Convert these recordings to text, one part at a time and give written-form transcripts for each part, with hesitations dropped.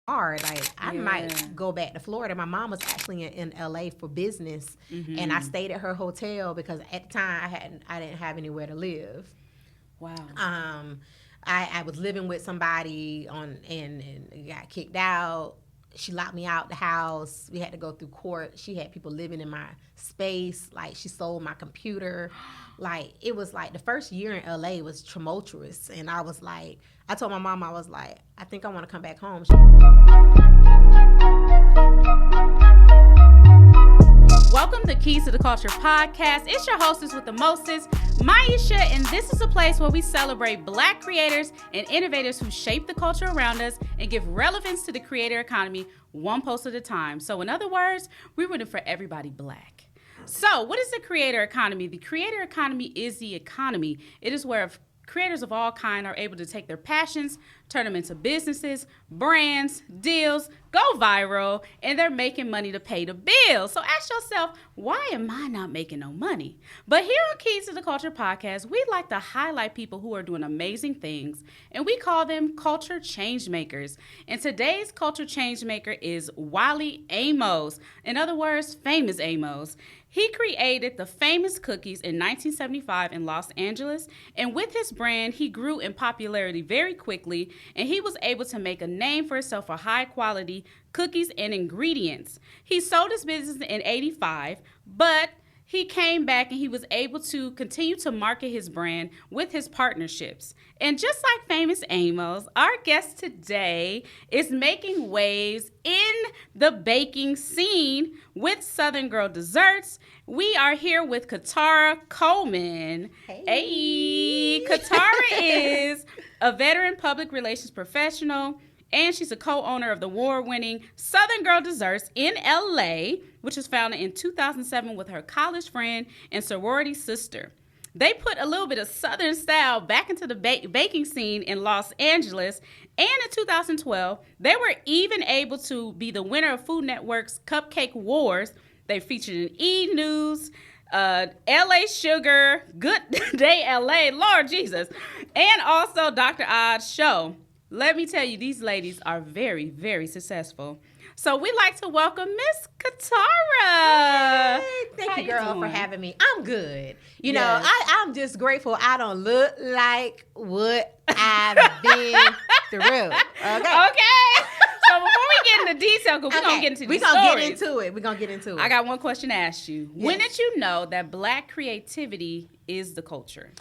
hard. Like, I might go back to Florida. My mom was actually in LA for business, and I stayed at her hotel because at the time I didn't have anywhere to live. Wow. I was living with somebody and got kicked out. She locked me out the house. We had to go through court. She had people living in my space. Like, she sold my computer. Like, it was like the first year in LA was tumultuous. And I was like, I told my mom, I was like, I think I want to come back home. Welcome to Keys to the Culture podcast. It's your hostess with the mostest, Maisha, and this is a place where we celebrate Black creators and innovators who shape the culture around us and give relevance to the creator economy one post at a time. So in other words, we're rooting for everybody Black. So what is the creator economy? The creator economy is the economy. It is where creators of all kind are able to take their passions, turn them into businesses, brands, deals, go viral, and they're making money to pay the bills. So ask yourself, why am I not making no money? But here on Keys to the Culture podcast, we like to highlight people who are doing amazing things, and we call them culture change makers. And today's culture change maker is Wally Amos. In other words, famous Amos. He created the famous cookies in 1975 in Los Angeles, and with his brand, he grew in popularity very quickly, and he was able to make a name for himself for high-quality cookies and ingredients. He sold his business in 85, but he came back and he was able to continue to market his brand with his partnerships. And just like famous Amos, our guest today is making waves in the baking scene with Southern Girl Desserts. We are here with Catarah Coleman. Hey. Catarah is a veteran public relations professional, and she's a co-owner of the award-winning Southern Girl Desserts in LA, which was founded in 2007 with her college friend and sorority sister. They put a little bit of Southern style back into the baking scene in Los Angeles, and in 2012, they were even able to be the winner of Food Network's Cupcake Wars. They featured in E! News, LA Sugar, Good Day LA, Lord Jesus, and also Dr.oz show. Let me tell you, these ladies are very, very successful. So we'd like to welcome Miss Catarah. Hey, thank you, girl, for having me. I'm good. You know, I'm just grateful I don't look like what I've been through. Okay. So before we get into detail, because we're going to get into these stories. We're going to get into it. I got one question to ask you. Yes. When did you know that Black creativity is the culture?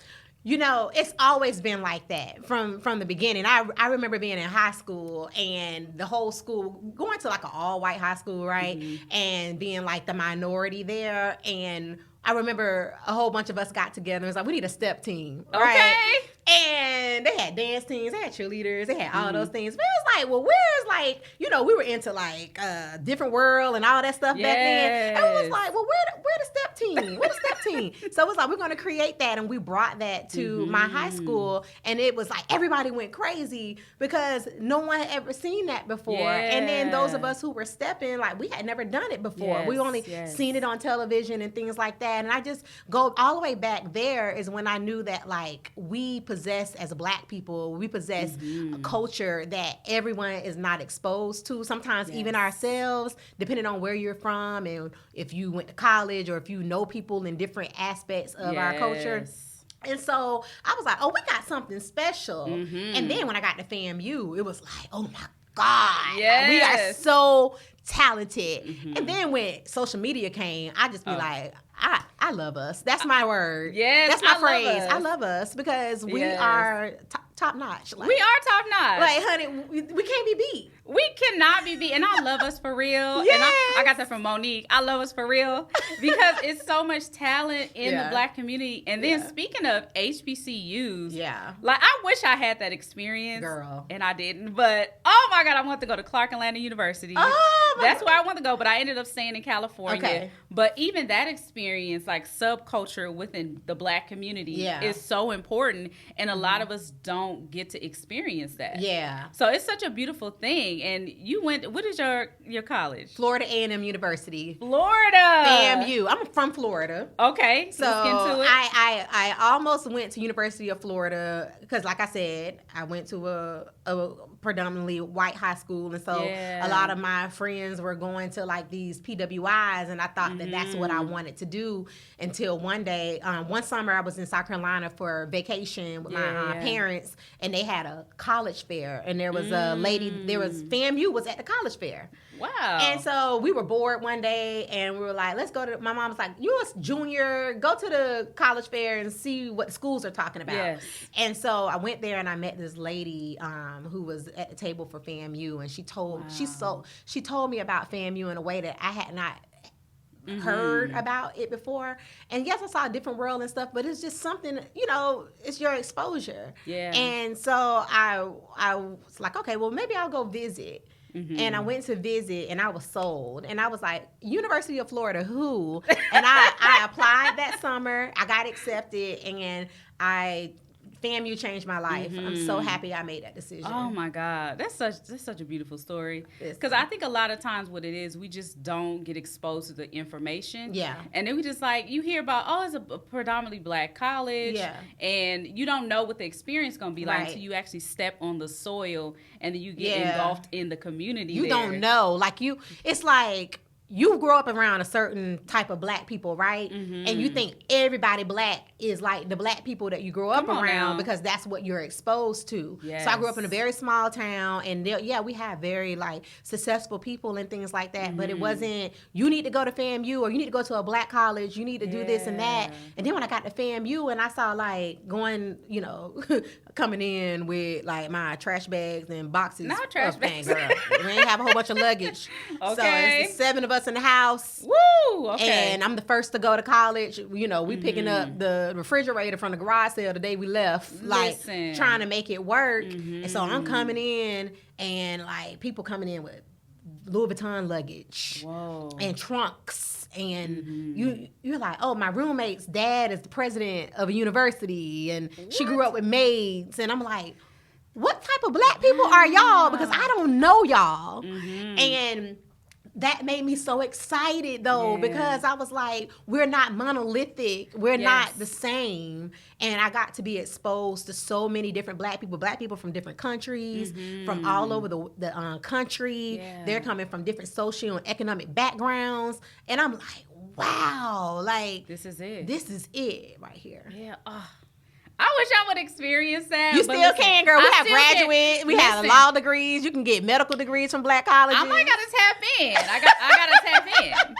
You know, it's always been like that from the beginning. I remember being in high school and the whole school, going to like an all-white high school, right? Mm-hmm. And being like the minority there. And I remember a whole bunch of us got together and was like, we need a step team, right? Okay. And they had dance teams, they had cheerleaders, they had all those things. But it was like, well, where's like, you know, we were into like Different World and all that stuff back then. And it was like, well, where the step team? Where the step team? So it was like, we're going to create that. And we brought that to my high school. And it was like, everybody went crazy because no one had ever seen that before. Yeah. And then those of us who were stepping, like, we had never done it before. We only seen it on television and things like that. And I just go all the way back there is when I knew that, like, we possess, as Black people, we possess a culture that everyone is not exposed to. Sometimes even ourselves, depending on where you're from and if you went to college or if you know people in different aspects of our culture. And so I was like, oh, we got something special. And then when I got to FAMU, it was like, oh my God, we are so talented. And then when social media came, I just be like, I love us. That's my word. Yes, that's my phrase. I love us because we are top notch. Like, we are top notch. Like, honey, we can't be beat. We cannot be beat. And I love us for real. Yes. And I got that from Monique. I love us for real because it's so much talent in the Black community. And then speaking of HBCUs, like, I wish I had that experience. Girl. And I didn't. But, oh my God, I want to go to Clark Atlanta University. Oh That's where I want to go, but I ended up staying in California. Okay. But even that experience, like subculture within the Black community, is so important, and a lot of us don't get to experience that. Yeah. So it's such a beautiful thing. And you went. What is your college? Florida A&M University. Florida. FAMU. I'm from Florida. Okay. So let's get into it. I almost went to University of Florida because, like I said, I went to a predominantly white high school, and so a lot of my friends were going to like these PWIs, and I thought that that's what I wanted to do until one day, one summer I was in South Carolina for vacation with my parents, and they had a college fair, and there was a lady, FAMU was at the college fair. Wow. And so we were bored one day, and we were like, let's go to, my mom was like, you're a junior, go to the college fair and see what schools are talking about. Yes. And so I went there, and I met this lady who was at the table for FAMU, and she told me about FAMU in a way that I had not heard about it before. And yes, I saw a different world and stuff, but it's just something, it's your exposure. Yeah. And so I was like, okay, well, maybe I'll go visit. And I went to visit, and I was sold. And I was like, University of Florida, who? And I applied that summer. I got accepted, and FAMU changed my life. I'm so happy I made that decision. Oh my God, that's such a beautiful story. Because I think a lot of times what it is, we just don't get exposed to the information. Yeah. And then we just like, you hear about, it's a predominantly Black college. Yeah. And you don't know what the experience is going to be like until you actually step on the soil, and then you get engulfed in the community. You don't know. Like it's like, you grow up around a certain type of Black people, right? And you think everybody Black is like the Black people that you grow up around because that's what you're exposed to. Yes. So I grew up in a very small town, and we have very like successful people and things like that. But it wasn't, you need to go to FAMU, or you need to go to a Black college, you need to do this and that. And then when I got to FAMU, and I saw like going, coming in with like my trash bags and boxes. Not trash bags. Girl. We ain't have a whole bunch of luggage. Okay. So it's the 7 of us in the house. Woo! Okay. And I'm the first to go to college. We picking up the refrigerator from the garage sale the day we left. Trying to make it work. And so I'm coming in, and like people coming in with Louis Vuitton luggage. Whoa. And trunks. And you're like, oh, my roommate's dad is the president of a university, and she grew up with maids. And I'm like, what type of Black people are y'all? Because I don't know y'all. And that made me so excited, though, because I was like, we're not monolithic. We're not the same. And I got to be exposed to so many different Black people from different countries, from all over the country. Yeah. They're coming from different social and economic backgrounds. And I'm like, wow, like, this is it. This is it right here. Yeah. I wish I would experience that. You still can, girl. We have graduates. We have law degrees. You can get medical degrees from Black colleges. I might gotta tap in. I gotta tap in.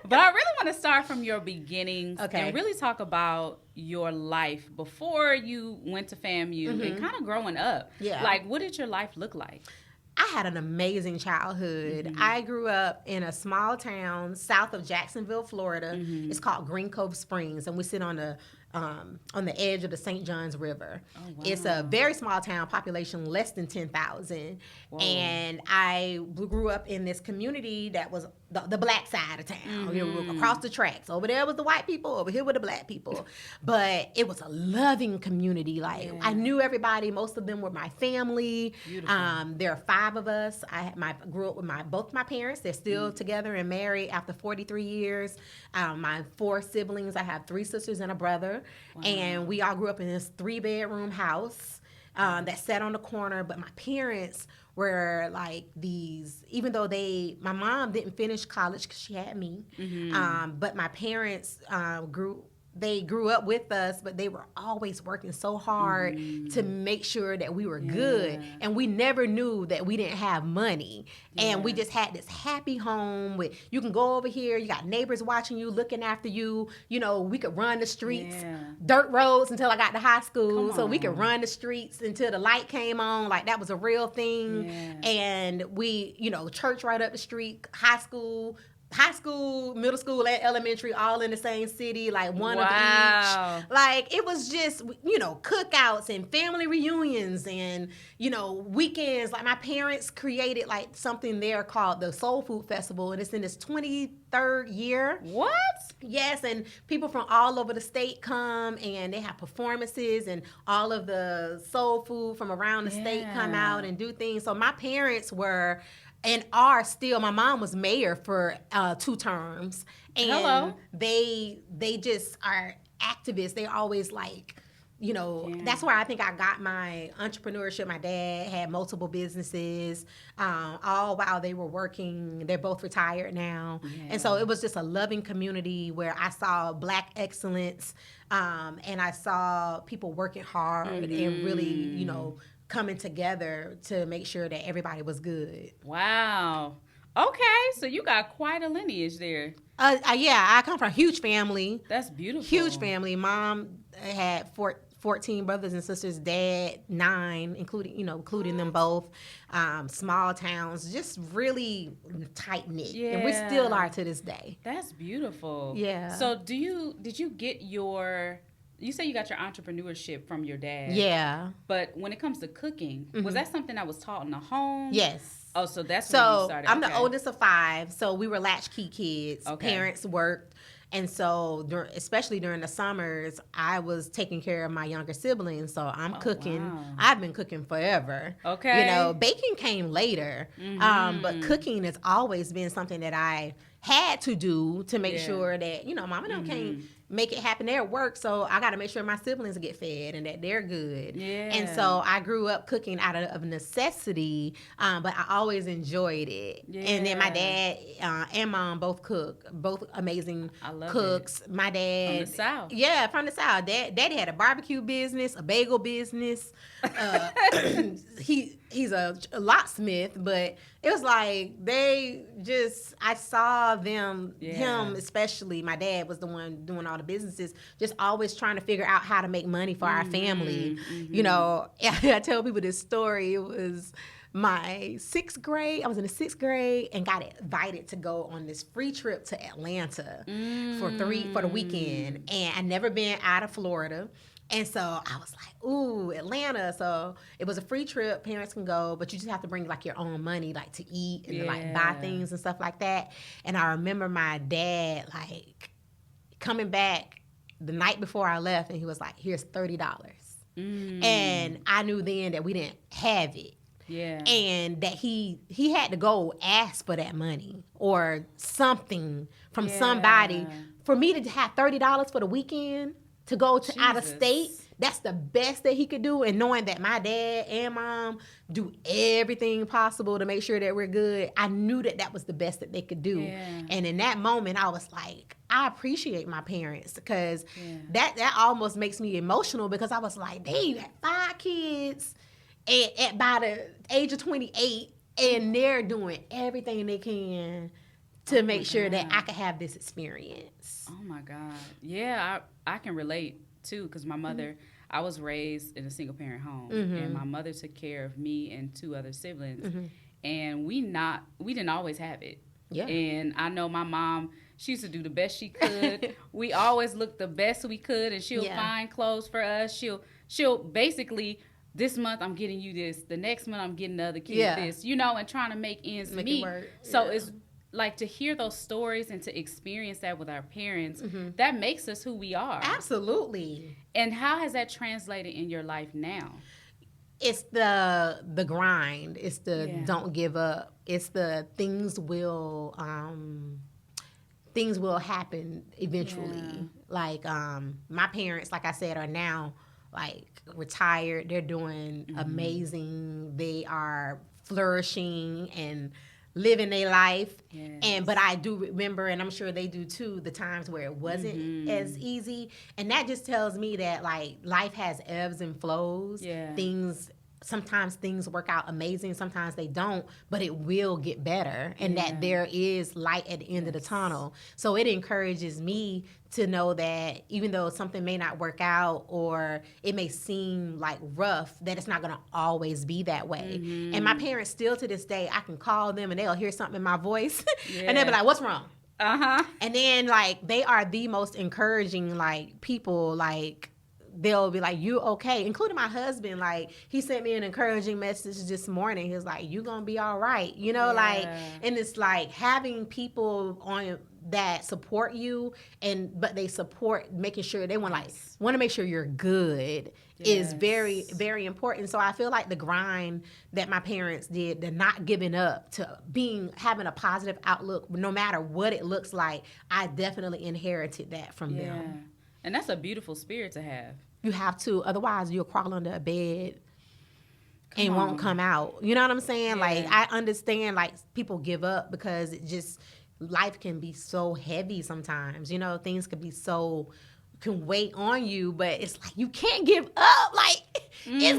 But I really want to start from your beginnings and really talk about your life before you went to FAMU and kind of growing up. Yeah. Like, what did your life look like? I had an amazing childhood. I grew up in a small town south of Jacksonville, Florida. It's called Green Cove Springs, and we sit on the edge of the St. Johns River. Oh, wow. It's a very small town, population less than 10,000. And I grew up in this community that was the Black side of town. We were across the tracks. Over there was the white people, over here were the Black people. But it was a loving community. Like, I knew everybody. Most of them were my family. There are 5 of us. I grew up with both my parents. They're still together and married after 43 years. My 4 siblings. I have 3 sisters and a brother. Wow. And we all grew up in this 3-bedroom house that sat on the corner. But my parents were like these, even though my mom didn't finish college because she had me, but my parents grew up with us, but they were always working so hard to make sure that we were good. And we never knew that we didn't have money. And we just had this happy home with, you can go over here, you got neighbors watching you, looking after you. We could run the streets, dirt roads until I got to high school. So we could run the streets until the light came on. Like, that was a real thing. And we, church right up the street, high school, high school, middle school, and elementary all in the same city, like one of Wow. each. Like, it was just, cookouts and family reunions and, weekends. Like, my parents created, like, something there called the Soul Food Festival, and it's in its 23rd year. What? Yes, and people from all over the state come, and they have performances, and all of the soul food from around the state come out and do things. So my parents were and are still. My mom was mayor for 2 terms, and they just are activists. They always like, that's where I think I got my entrepreneurship. My dad had multiple businesses, all while they were working. They're both retired now. Yeah. And so it was just a loving community where I saw Black excellence, and I saw people working hard and really, coming together to make sure that everybody was good. Wow. Okay, so you got quite a lineage there. Yeah, I come from a huge family. That's beautiful. Huge family. Mom had 14 brothers and sisters. Dad 9, including them both. Small towns, just really tight knit. Yeah. And we still are to this day. That's beautiful. Yeah. So did you get you say you got your entrepreneurship from your dad. Yeah. But when it comes to cooking, was that something that was taught in the home? Yes. Oh, so that's when you started. I'm the oldest of 5, so we were latchkey kids. Okay. Parents worked, and so especially during the summers, I was taking care of my younger siblings. So I'm cooking. Wow. I've been cooking forever. Okay. Baking came later, but cooking has always been something that I had to do to make sure that Mama can't make it happen there at work, so I got to make sure my siblings get fed and that they're good. Yeah. And so I grew up cooking out of necessity, but I always enjoyed it. Yeah. And then my dad and mom both cook, both amazing cooks. It. My dad from the South. Yeah, from the South. Daddy had a barbecue business, a bagel business. He's a locksmith, but it was like I saw them, him especially, my dad was the one doing all the businesses, just always trying to figure out how to make money for our family. I tell people this story. It was my 6th grade. I was in the 6th grade and got invited to go on this free trip to Atlanta for the weekend. And I'd never been out of Florida. And so I was like, ooh, Atlanta. So it was a free trip. Parents can go, but you just have to bring like your own money, like to eat and to like buy things and stuff like that. And I remember my dad like coming back the night before I left, and he was like, here's $30. And I knew then that we didn't have it. Yeah. And that he had to go ask for that money or something from somebody for me to have $30 for the weekend. To go to out of state, that's the best that he could do. And knowing that my dad and mom do everything possible to make sure that we're good, I knew that was the best that they could do. Yeah. And in that moment, I was like, I appreciate my parents, because that almost makes me emotional, because I was like, they had 5 kids at by the age of 28, and they're doing everything they can to make sure that I could have this experience. Oh my God. Yeah, I can relate too, because my mother, I was raised in a single parent home, and my mother took care of me and 2 other siblings, and we didn't always have it. Yeah. And I know my mom, she used to do the best she could. We always looked the best we could, and she'll find clothes for us. She'll basically, this month I'm getting you this, the next month I'm getting the other kid this, and trying to make ends meet. So it's like, to hear those stories and to experience that with our parents, that makes us who we are. Absolutely. And how has that translated in your life now? It's the grind. It's the don't give up. It's the things will happen eventually. Yeah. Like my parents, like I said, are now like retired. They're doing amazing. They are flourishing and living their life. Yes. But I do remember, and I'm sure they do too, the times where it wasn't as easy. And that just tells me that like life has ebbs and flows. Yeah. Sometimes things work out amazing, sometimes they don't, but it will get better, and that there is light at the end of the tunnel. So it encourages me to know that even though something may not work out or it may seem like rough, that it's not going to always be that way. And my parents still to this day, I can call them and they'll hear something in my voice and they'll be like, what's wrong? And then, like, they are the most encouraging, like, people, like, they'll be like, you okay? Including my husband. Like, he sent me an encouraging message this morning. He was like, you gonna be all right. You know, like, and it's like having people on that support you, but they support making sure they want to make sure you're good is very, very important. So I feel like the grind that my parents did, the not giving up, to having a positive outlook, no matter what it looks like, I definitely inherited that from them. And that's a beautiful spirit to have. You have to, otherwise you'll crawl under a bed and won't come out. You know what I'm saying? Like, I understand, like, people give up because life can be so heavy sometimes. You know, things can can weigh on you, but it's like you can't give up. Like, it's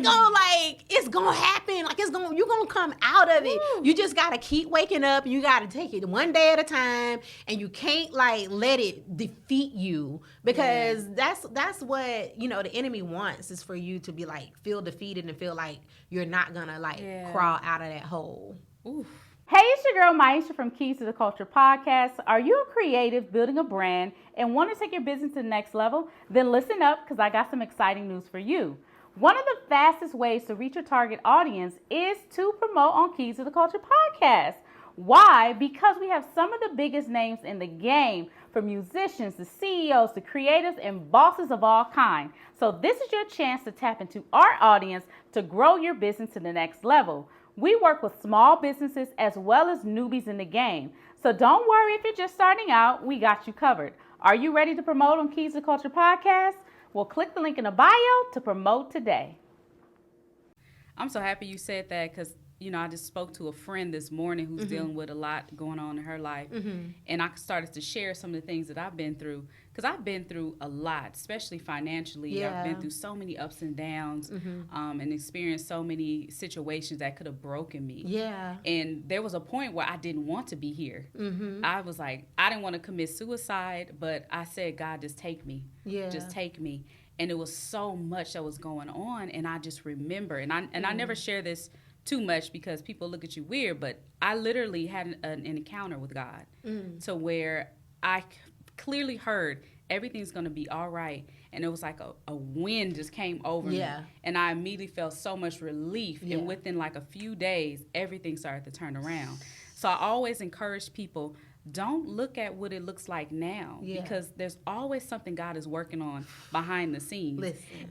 gonna happen. Like, you're gonna come out of it. You just gotta keep waking up. You gotta take it one day at a time, and you can't, like, let it defeat you, because that's what, you know, the enemy wants, is for you to be like, feel defeated and feel like you're not gonna crawl out of that hole. Oof. Hey, it's your girl Maisha from Keys to the Culture podcast. Are you a creative building a brand and want to take your business to the next level? Then listen up, because I got some exciting news for you. One of the fastest ways to reach your target audience is to promote on Keys to the Culture podcast. Why? Because we have some of the biggest names in the game, from musicians to CEOs to creatives and bosses of all kinds. So this is your chance to tap into our audience to grow your business to the next level. We work with small businesses as well as newbies in the game. So don't worry if you're just starting out, we got you covered. Are you ready to promote on Keys to Culture podcast? Well, click the link in the bio to promote today. I'm so happy you said that, because, you know, I just spoke to a friend this morning who's dealing with a lot going on in her life. And I started to share some of the things that I've been through, because I've been through a lot, especially financially. I've been through so many ups and downs, and experienced so many situations that could have broken me. And there was a point where I didn't want to be here. I was like, I didn't want to commit suicide, but I said, God, just take me. Just take me. And it was so much that was going on, and I just remember, and I never share this too much because people look at you weird, but I literally had an encounter with God to where I clearly heard everything's going to be all right. And it was like a wind just came over me. And I immediately felt so much relief. And within like a few days, everything started to turn around. So I always encourage people, don't look at what it looks like now, because there's always something God is working on behind the scenes.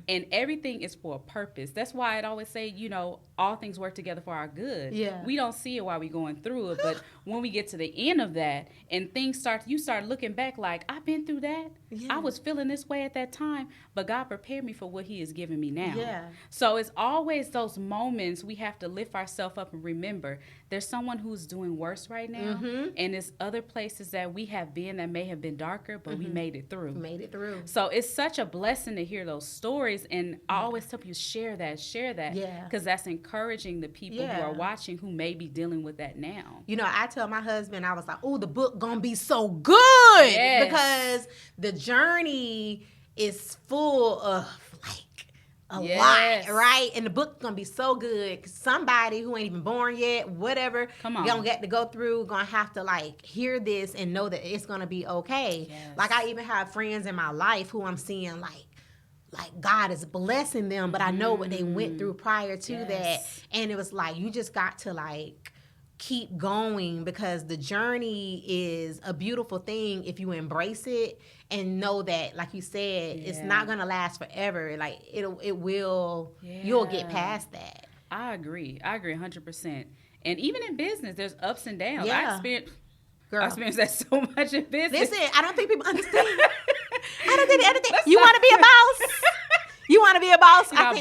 And everything is for a purpose. That's why I'd always say, you know, all things work together for our good. We don't see it while we're going through it, but when we get to the end of that and you start looking back like, I've been through that. I was feeling this way at that time, but God prepared me for what he is giving me now. So it's always those moments we have to lift ourselves up and remember there's someone who's doing worse right now, and there's other places that we have been that may have been darker, but we made it through. So it's such a blessing to hear those stories, and I always tell people, share that, because that's encouraging the people who are watching who may be dealing with that now. You know, I tell my husband, I was like, oh, the book gonna be so good, because the journey is full of like a lot, right? And the book's gonna be so good. Somebody who ain't even born yet, whatever, gonna get to go through, gonna have to like hear this and know that it's gonna be okay. Like, I even have friends in my life who I'm seeing like God is blessing them, but I know what they went through prior to that. And it was like, you just got to like keep going, because the journey is a beautiful thing if you embrace it and know that, like you said, it's not gonna last forever. Like it will, you'll get past that. I agree 100%. And even in business, there's ups and downs. I experienced that so much in business. Listen, I don't think people understand. I don't think you want to be a boss. You want to be a boss? I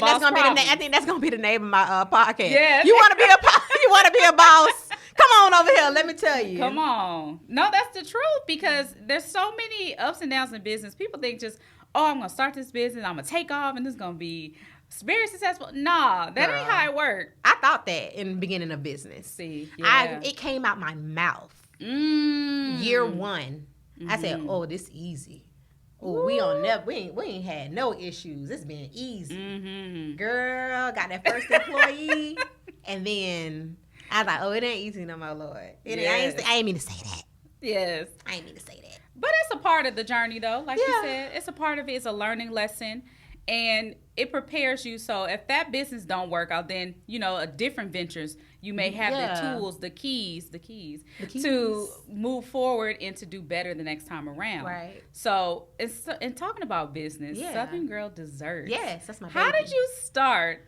think that's gonna be the name of my podcast. You want to be a boss? You want to be a boss? Come on over here. Let me tell you. Come on. No, that's the truth, because there's so many ups and downs in business. People think just, I'm gonna start this business, I'm gonna take off, and this is gonna be very successful. Nah, that ain't how it works. I thought that in the beginning of business. It came out my mouth. Year one, I said, "Oh, this easy. Oh, we ain't had no issues. It's been easy, girl. Got that first employee, and then I was like, oh, it ain't easy no more, Lord. I ain't mean to say that. Yes. I ain't mean to say that. But it's a part of the journey, though. Like you said, it's a part of it. It's a learning lesson. And it prepares you. So if that business don't work out, then, different ventures, you may have the tools, the keys to move forward and to do better the next time around. Right. So, and talking about business, Southern Girl Desserts. Yes, that's my baby. How did you start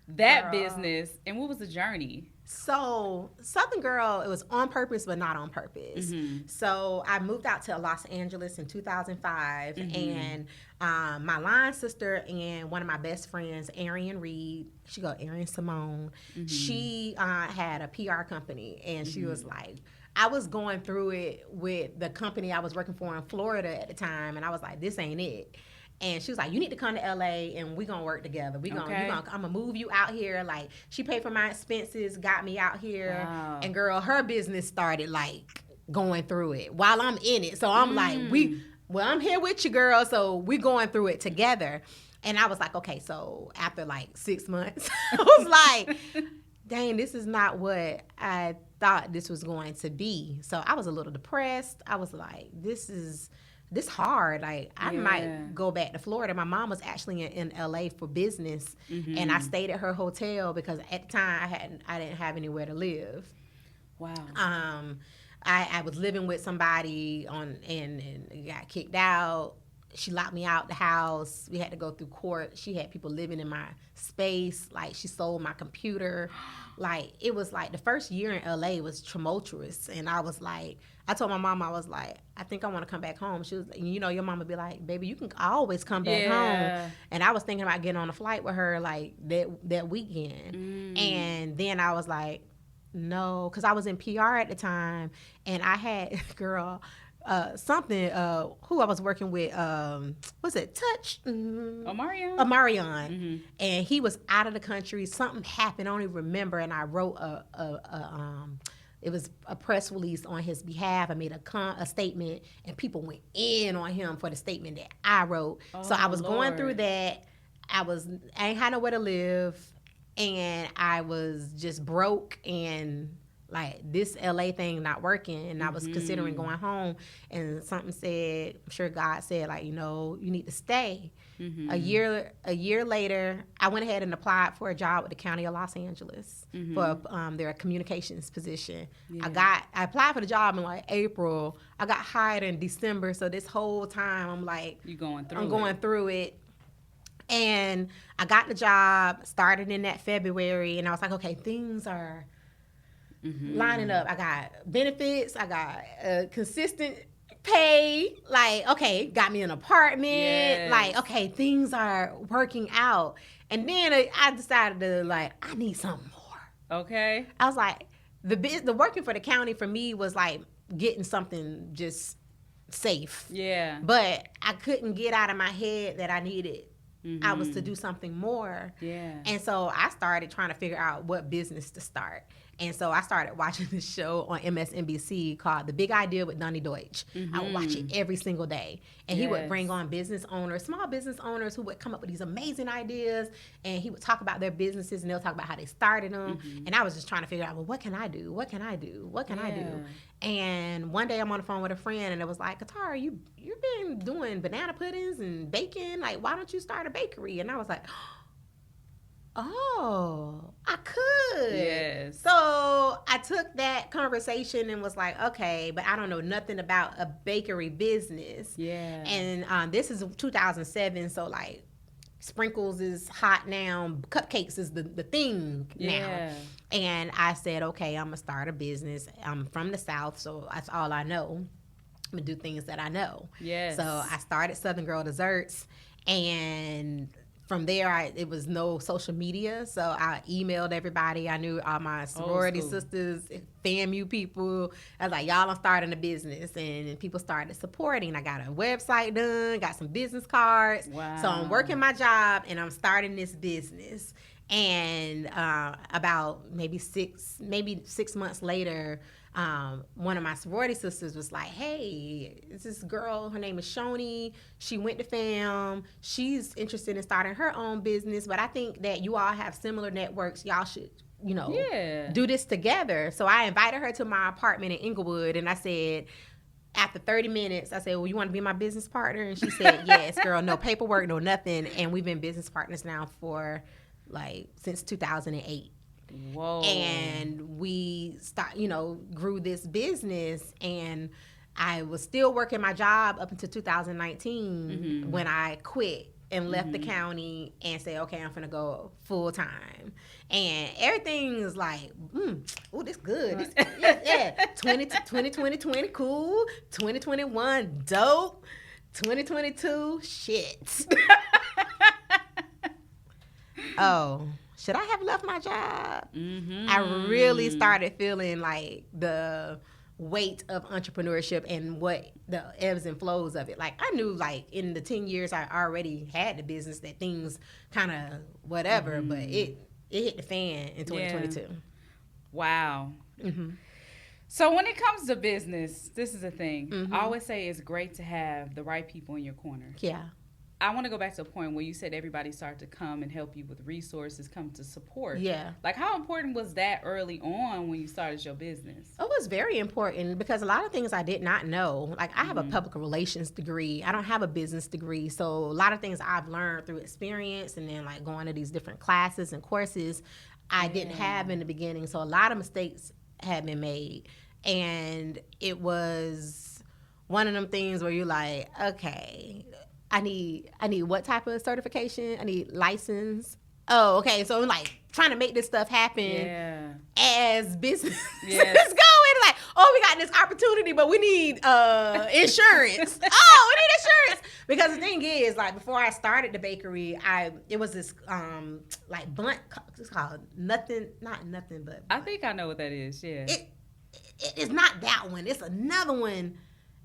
that business, and what was the journey? So, Southern Girl, it was on purpose, but not on purpose. Mm-hmm. So, I moved out to Los Angeles in 2005, and my line sister and one of my best friends, Arian Reed, she go Arian Simone, she had a PR company, and she was like, I was going through it with the company I was working for in Florida at the time, and I was like, this ain't it. And she was like, you need to come to LA and we're going to work together. I'm going to move you out here. Like, she paid for my expenses, got me out here. Wow. And girl, her business started like going through it while I'm in it. So I'm like, I'm here with you, girl. So we're going through it together. And I was like, okay, so after like 6 months, I was like, dang, this is not what I thought this was going to be. So I was a little depressed. I was like, this hard. Like, I might go back to Florida. My mom was actually in LA for business, and I stayed at her hotel because at the time I didn't have anywhere to live. Wow. I was living with somebody and got kicked out. She locked me out the house. We had to go through court. She had people living in my space. Like, she sold my computer. Like, it was like the first year in LA was tumultuous. And I was like, I told my mom, I was like, I think I want to come back home. She was, your mama be like, baby, you can always come back home. And I was thinking about getting on a flight with her like that weekend. And then I was like, no, because I was in PR at the time. And I had, girl, who I was working with, was it Touch? Omarion. And he was out of the country. Something happened. I don't even remember. And I wrote it was a press release on his behalf. I made a statement, and people went in on him for the statement that I wrote. So I was going through that. I ain't had nowhere to live, and I was just broke, and like this LA thing not working, and I was considering going home, and something said, I'm sure God said, like, you need to stay. A year later, I went ahead and applied for a job with the County of Los Angeles for their communications position. I applied for the job in like April. I got hired in December, so this whole time I'm like, I'm going through it. And I got the job, started in that February, and I was like, okay, things are lining up. I got benefits, I got consistent pay, like, okay, got me an apartment, like, okay, things are working out. And then I decided to, like, I need something more. Okay. I was like, the working for the county for me was like getting something just safe. Yeah. But I couldn't get out of my head that I needed I was to do something more. Yeah. And so I started trying to figure out what business to start. And so I started watching this show on MSNBC called The Big Idea with Donnie Deutsch. I would watch it every single day. And he would bring on business owners, small business owners who would come up with these amazing ideas. And he would talk about their businesses, and they'll talk about how they started them. And I was just trying to figure out, well, what can I do? What can I do? What can I do? And one day I'm on the phone with a friend, and it was like, Catarah, you've been doing banana puddings and baking. Like, why don't you start a bakery? And I was like, oh, I could. Yes. So I took that conversation and was like, okay, but I don't know nothing about a bakery business. Yeah. And this is 2007, so like sprinkles is hot now. Cupcakes is the thing now. And I said, okay, I'm going to start a business. I'm from the South, so that's all I know. I'm going to do things that I know. Yes. So I started Southern Girl Desserts, and from there, it was no social media, so I emailed everybody. I knew all my sorority sisters, FAMU people. I was like, y'all, I'm starting a business, and people started supporting. I got a website done, got some business cards. Wow. So I'm working my job, and I'm starting this business. And about maybe six months later, one of my sorority sisters was like, hey, it's this girl, her name is Shoni. She went to FAM. She's interested in starting her own business, but I think that you all have similar networks. Y'all should, do this together. So I invited her to my apartment in Inglewood, and I said, after 30 minutes, I said, well, you want to be my business partner? And she said, yes, girl, no paperwork, no nothing. And we've been business partners now for like since 2008. Whoa. And we grew this business, and I was still working my job up until 2019 when I quit and left the county and said, okay, I'm finna go full time. And everything is like, this good. This, yeah. 2020, cool. 2021, dope. 2022, shit. Oh, should I have left my job? I really started feeling like the weight of entrepreneurship and what the ebbs and flows of it. Like, I knew, like, in the 10 years I already had the business that things kind of whatever, but it hit the fan in 2022. Yeah. Wow. So when it comes to business, this is the thing. I always say it's great to have the right people in your corner. Yeah. I want to go back to a point where you said everybody started to come and help you with resources, come to support. Yeah. Like, how important was that early on when you started your business? It was very important because a lot of things I did not know. Like, I have a public relations degree. I don't have a business degree. So a lot of things I've learned through experience and then, like, going to these different classes and courses I didn't have in the beginning. So a lot of mistakes had been made. And it was one of them things where you're like, okay, I need what type of certification? I need license. Oh, okay. So I'm like trying to make this stuff happen as business is going. Like, oh, we got this opportunity, but we need insurance. Oh, we need insurance. Because the thing is, like, before I started the bakery, it was this like Bunt. It's called Nothing, not Nothing, but I think I know what that is. Yeah. It's not that one. It's another one.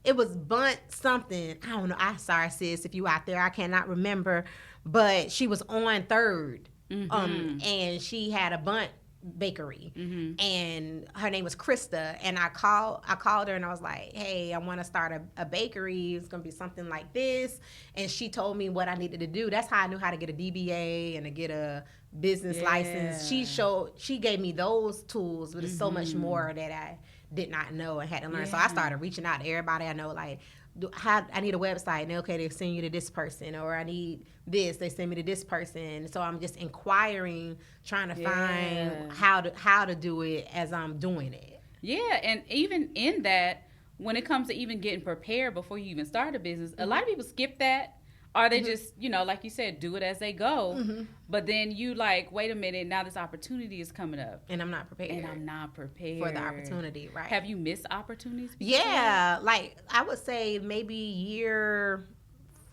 It was Bunt something. I don't know. I'm sorry, sis, if you out there. I cannot remember. But she was on 3rd. And she had a Bunt bakery. And her name was Krista. And I called her and I was like, hey, I want to start a bakery. It's going to be something like this. And she told me what I needed to do. That's how I knew how to get a DBA and to get a business license. She gave me those tools, but it's so much more that I did not know and had to learn. So I started reaching out to everybody I know, like, I need a website, and okay, they send you to this person, or I need this, they send me to this person. So I'm just inquiring, trying to find how to do it as I'm doing it. Yeah, and even in that, when it comes to even getting prepared before you even start a business, a lot of people skip that. Or they just, like you said, do it as they go. But then you like, wait a minute, now this opportunity is coming up. And I'm not prepared. For the opportunity, right. Have you missed opportunities before? Yeah. Like, I would say maybe year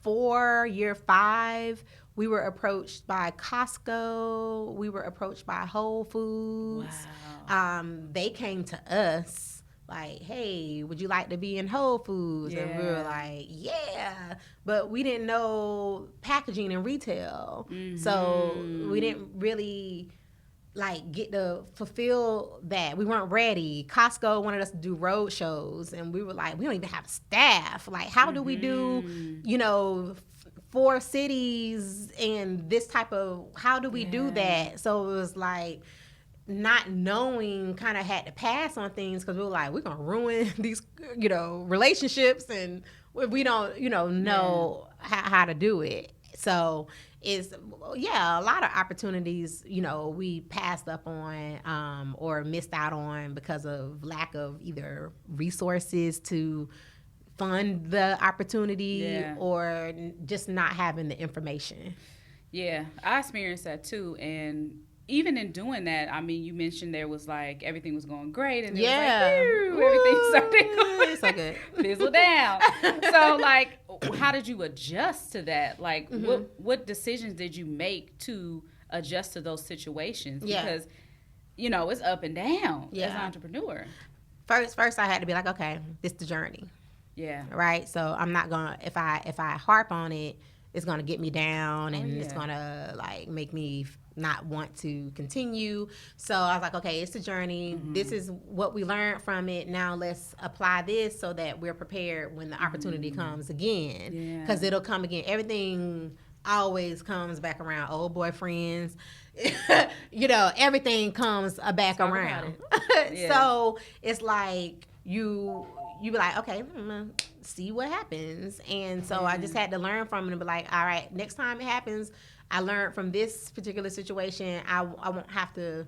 4, year 5, we were approached by Costco. We were approached by Whole Foods. Wow. They came to us. Like, hey, would you like to be in Whole Foods? And we were like, yeah. But we didn't know packaging and retail. So we didn't really, like, get to fulfill that. We weren't ready. Costco wanted us to do road shows. And we were like, we don't even have staff. Like, how do we do, 4 cities and this type of, how do we do that? So it was like, not knowing, kind of had to pass on things because we were like, we're going to ruin these, relationships, and we don't, know how to do it. So it's, a lot of opportunities, we passed up on or missed out on because of lack of either resources to fund the opportunity or just not having the information. Yeah, I experienced that too. And even in doing that, I mean, you mentioned there was like everything was going great, and it was like, everything started going so good. Fizzle down. So, like, how did you adjust to that? Like, what decisions did you make to adjust to those situations? Because, it's up and down as an entrepreneur. First, I had to be like, okay, this is the journey. Yeah. Right. So I'm not gonna if I harp on it, it's gonna get me down, and it's gonna like make me not want to continue. So I was like, okay, it's a journey. This is what we learned from it. Now let's apply this so that we're prepared when the opportunity comes again. Because it'll come again. Everything always comes back around. Old boyfriends, everything comes back around. So it's like, you be like, okay, see what happens. And so I just had to learn from it and be like, all right, next time it happens, I learned from this particular situation. I won't have to,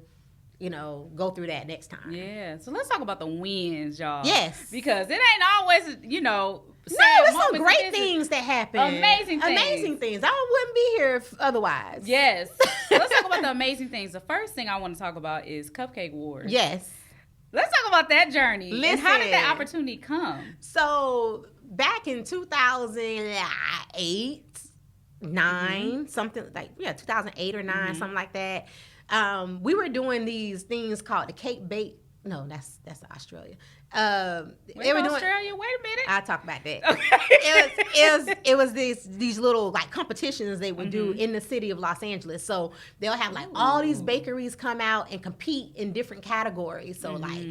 go through that next time. Yeah. So let's talk about the wins, y'all. Yes. Because it ain't always, no, it's some great things that happen. Amazing things. Amazing things. I wouldn't be here otherwise. Yes. So let's talk about the amazing things. The first thing I want to talk about is Cupcake Wars. Yes. Let's talk about that journey. Listen, and how did that opportunity come? So back in 2008, 9, something like 2008 or 9, something like that. We were doing these things called the cake bake. No, that's Australia. Australia? Wait a minute. I'll talk about that. Okay. It was these little like competitions they would do in the city of Los Angeles. So they'll have like all these bakeries come out and compete in different categories. So like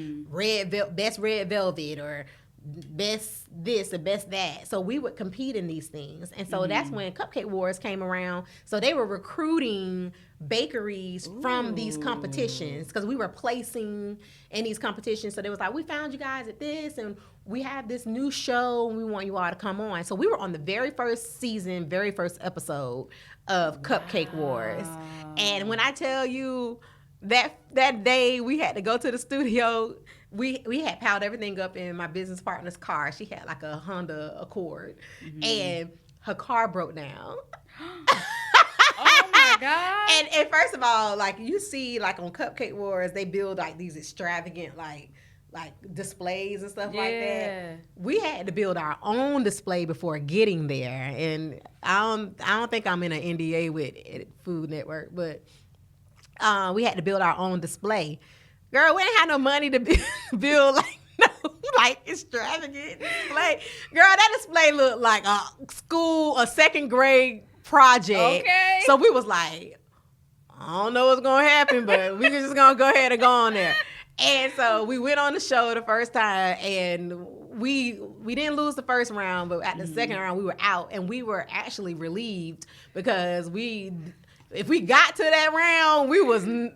best red velvet or best this or best that. So we would compete in these things. And so that's when Cupcake Wars came around. So they were recruiting bakeries from these competitions because we were placing in these competitions. So they was like, we found you guys at this and we have this new show and we want you all to come on. So we were on the very first season, very first episode of Cupcake Wars. And when I tell you that day we had to go to the studio, we had piled everything up in my business partner's car. She had like a Honda Accord and her car broke down. Oh my God. And first of all, like you see like on Cupcake Wars, they build like these extravagant like displays and stuff like that. We had to build our own display before getting there. And I don't think I'm in an NDA with Food Network, but we had to build our own display. Girl, we ain't had no money to build like extravagant display. Girl, that display looked like a second grade project. Okay. So we was like, I don't know what's gonna happen, but we just gonna go ahead and go on there. And so we went on the show the first time, and we didn't lose the first round, but at the second round we were out, and we were actually relieved because if we got to that round,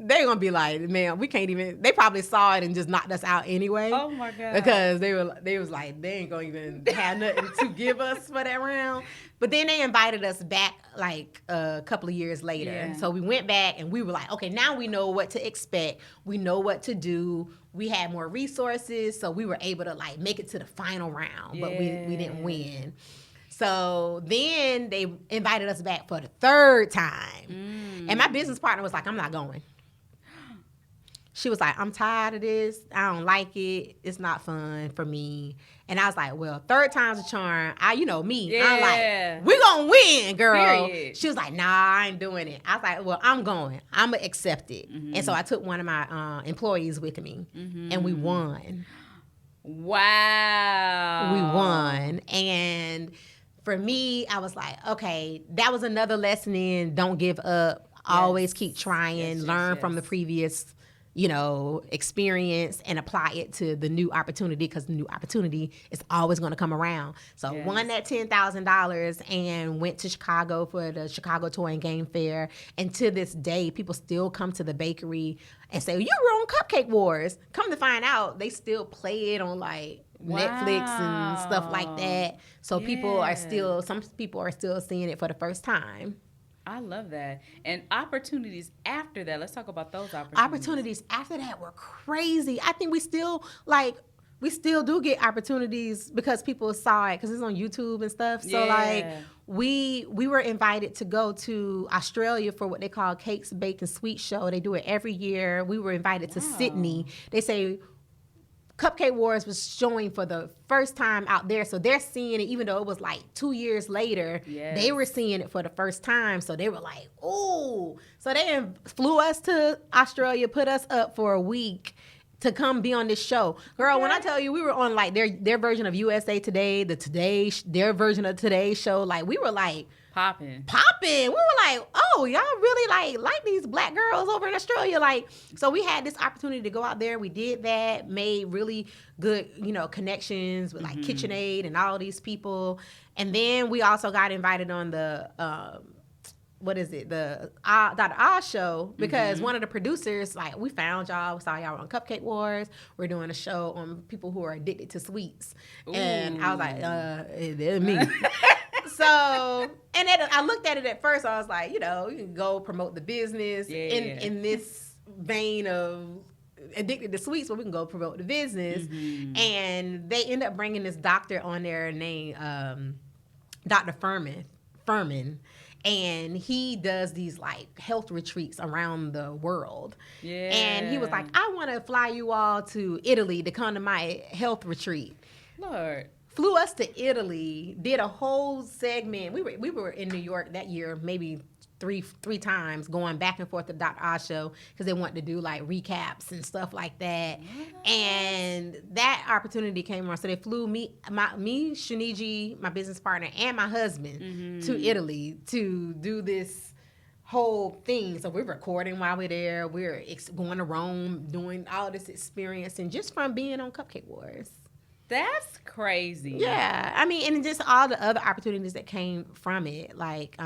they're gonna be like, man, we can't even. They probably saw it and just knocked us out anyway. Oh my God! Because they was like, they ain't gonna even have nothing to give us for that round. But then they invited us back like a couple of years later. Yeah. So we went back and we were like, okay, now we know what to expect. We know what to do. We had more resources, so we were able to like make it to the final round, but we didn't win. So then they invited us back for the third time. And my business partner was like, I'm not going. She was like, I'm tired of this. I don't like it. It's not fun for me. And I was like, well, third time's a charm. Me. Yeah. I'm like, we're going to win, girl. Period. She was like, nah, I ain't doing it. I was like, well, I'm going. I'm going to accept it. And so I took one of my employees with me, and we won. Wow. We won. And for me, I was like, okay, that was another lesson in don't give up. Always keep trying. Learn from the previous experience and apply it to the new opportunity because the new opportunity is always going to come around. So won that $10,000 and went to Chicago for the Chicago Toy and Game Fair. And to this day, people still come to the bakery and say, you were on Cupcake Wars. Come to find out, they still play it on like Netflix and stuff like that. So some people are still seeing it for the first time. I love that. And opportunities after that, let's talk about those opportunities. Opportunities after that were crazy. I think we still do get opportunities because people saw it because it's on YouTube and stuff. So we were invited to go to Australia for what they call Cakes, Bake, and Sweet Show. They do it every year. We were invited to Sydney. They say Cupcake Wars was showing for the first time out there. So they're seeing it, even though it was like 2 years later, they were seeing it for the first time. So they were like, ooh. So they flew us to Australia, put us up for a week to come be on this show. Girl, when I tell you we were on like their version of USA Today, their version of Today's show, like we were like, Popping. We were like, oh, y'all really like these black girls over in Australia. Like, so we had this opportunity to go out there. We did that, made really good, connections with like KitchenAid and all these people. And then we also got invited on the what is it, the Dr.oz show, because one of the producers, like, we found y'all, we saw y'all on Cupcake Wars. We're doing a show on people who are addicted to sweets. Ooh. And I was like, it's me. So, and then I looked at it at first, I was like, you know, you can go promote the business in this vein of addicted to sweets, but we can go promote the business. And they end up bringing this doctor on there named Dr. Furman. And he does these like health retreats around the world. Yeah. And he was like, I want to fly you all to Italy to come to my health retreat. Lord. Flew us to Italy, did a whole segment. We were in New York that year, maybe three times, going back and forth to Dr. Oz show because they wanted to do like recaps and stuff like that. And that opportunity came around. So they flew me, Shaniji, my business partner, and my husband to Italy to do this whole thing. So we're recording while we're there. We're going to Rome, doing all this experience, and just from being on Cupcake Wars. That's crazy. Yeah. I mean, and just all the other opportunities that came from it, like